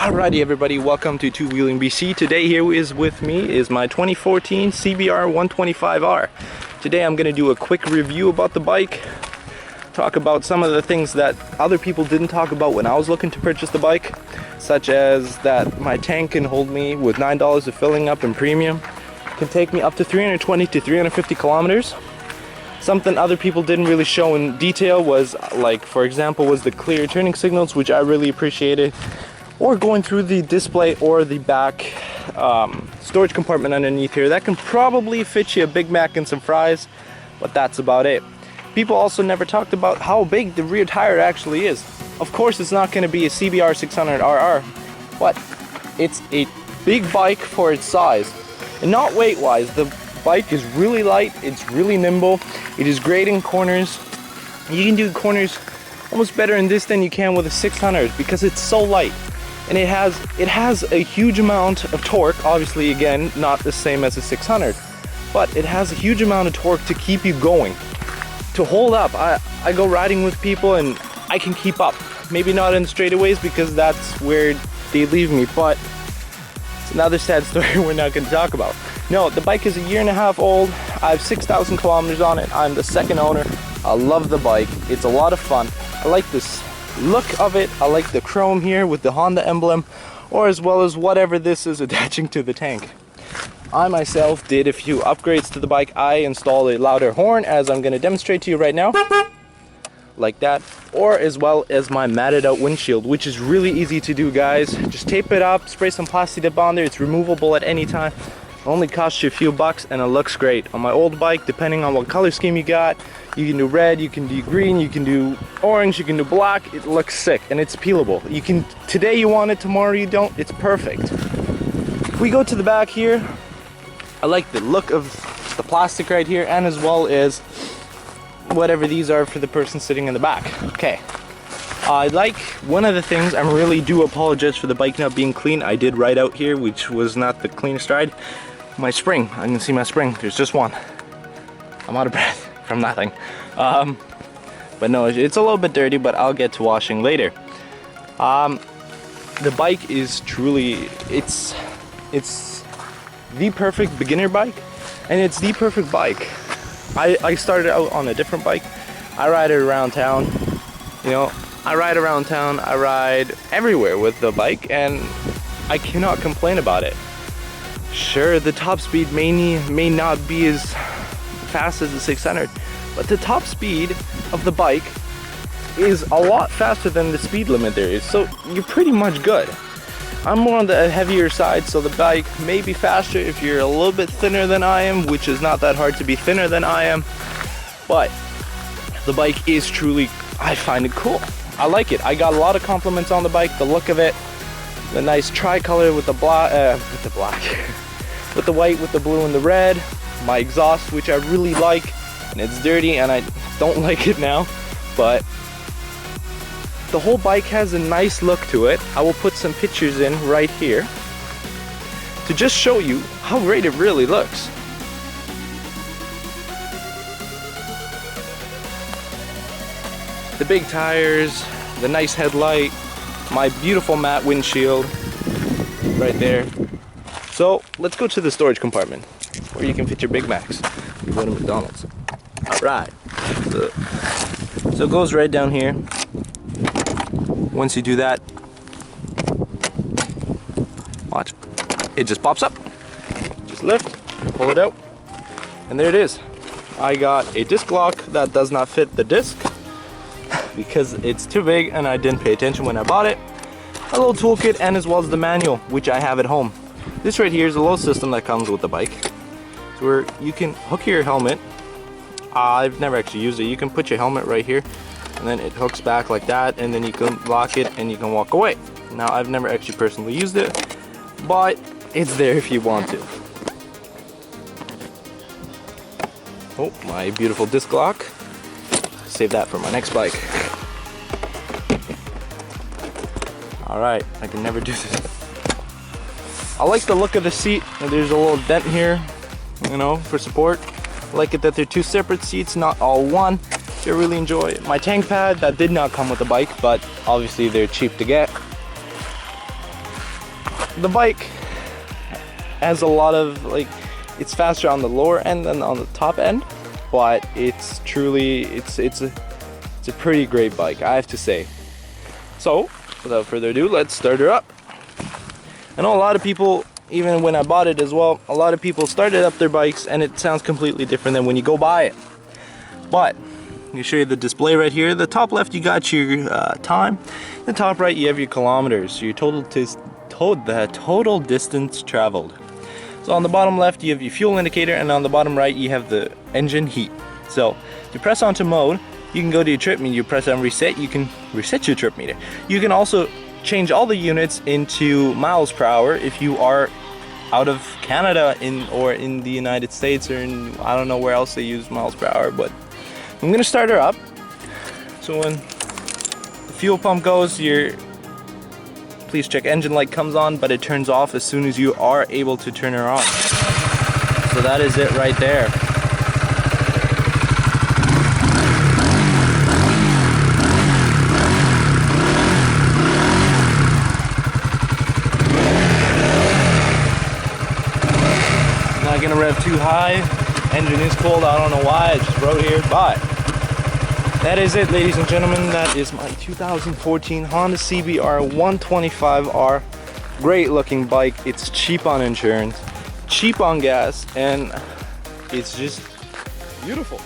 Alrighty everybody, welcome to TwoWheelingBC. Today here with me is my 2014 CBR125R. Today I'm going to do a quick review about the bike, talk about some of the things that other people didn't talk about when I was looking to purchase the bike, such as that my tank can hold me with $9 of filling up and premium, can take me up to 320 to 350 kilometers. Something other people didn't really show in detail was, like, for example, was the clear turning signals, which I really appreciated, or going through the display or the back storage compartment underneath here. That can probably fit you a Big Mac and some fries, but that's about it. People also never talked about how big the rear tire actually is. Of course, it's not going to be a CBR 600RR, but it's a big bike for its size. And not weight-wise, the bike is really light, it's really nimble, it is great in corners. You can do corners almost better in this than you can with a 600 because it's so light. And it has a huge amount of torque, obviously again, not the same as a 600, but it has a huge amount of torque to keep you going, to hold up. I go riding with people and I can keep up. Maybe not in straightaways because that's where they leave me, but it's another sad story we're not going to talk about. No, the bike is a year and a half old. I have 6,000 kilometers on it. I'm the second owner. I love the bike. It's a lot of fun. I like this look of it. I like the chrome here with the Honda emblem, or as well as whatever this is attaching to the tank. I myself did a few upgrades to the bike. I installed a louder horn, as I'm going to demonstrate to you right now, like that, or as well as my matted out windshield, which is really easy to do, guys. Just tape it up, spray some plastic dip on there. It's removable at any time. Only costs you a few bucks and it looks great. On my old bike, depending on what color scheme you got, you can do red, you can do green, you can do orange, you can do black. It looks sick and it's peelable. You can, today you want it, tomorrow you don't. It's perfect. If we go to the back here, I like the look of the plastic right here, and as well as whatever these are for the person sitting in the back. Okay. I like one of the things, I really do apologize for the bike not being clean. I did ride out here, which was not the cleanest ride. My spring, I can see my spring, there's just one. I'm out of breath from nothing. But no, it's a little bit dirty, but I'll get to washing later. The bike is truly, it's the perfect beginner bike, and it's the perfect bike. I started out on a different bike. I ride it around town, you know, I ride around town, I ride everywhere with the bike, and I cannot complain about it. Sure, the top speed may not be as fast as the 600, but the top speed of the bike is a lot faster than the speed limit there is, so you're pretty much good. I'm more on the heavier side, so the bike may be faster if you're a little bit thinner than I am, which is not that hard to be thinner than I am, but the bike is truly, I find it cool. I like it. I got a lot of compliments on the bike, the look of it, the nice tricolor with the black, with the white, with the blue and the red, my exhaust, which I really like, and it's dirty and I don't like it now, but the whole bike has a nice look to it. I will put some pictures in right here to just show you how great it really looks. The big tires, the nice headlight, my beautiful matte windshield right there. So let's go to the storage compartment where you can fit your Big Macs. You go to McDonald's. All right. So it goes right down here. Once you do that, watch, it just pops up. Just lift, pull it out, and there it is. I got a disc lock that does not fit the disc because it's too big and I didn't pay attention when I bought it. A little toolkit, and as well as the manual, which I have at home. This right here is a little system that comes with the bike. It's where you can hook your helmet. I've never actually used it. You can put your helmet right here and then it hooks back like that, and then you can lock it and you can walk away. Now, I've never actually personally used it, but it's there if you want to. Oh, my beautiful disc lock. Save that for my next bike. Alright, I can never do this. I like the look of the seat. There's a little dent here, you know, for support. I like it that they're two separate seats, not all one. I really enjoy it. My tank pad, that did not come with the bike, but obviously they're cheap to get. the bike has a lot of, like, it's faster on the lower end than on the top end, but it's truly, it's a pretty great bike, I have to say. So without further ado, let's start her up. I know a lot of people, even when I bought it as well, a lot of people started up their bikes and it sounds completely different than when you go buy it. But let me show you the display right here. The top left, you got your time. The top right, you have your kilometers, your total distance traveled. So on the bottom left, you have your fuel indicator, and on the bottom right, you have the engine heat. So you press onto mode, you can go to your trip meter. You press on reset, you can reset your trip meter. You can also change all the units into miles per hour if you are out of Canada or in the United States, or in, I don't know where else they use miles per hour, but I'm gonna start her up. So when the fuel pump goes, your please check engine light comes on, but it turns off as soon as you are able to turn her on. So that is it right there. Not gonna rev too high. Engine is cold, I don't know why, I just wrote here, but that is it, ladies and gentlemen. That is my 2014 Honda CBR125R. Great looking bike. It's cheap on insurance, cheap on gas, and it's just beautiful.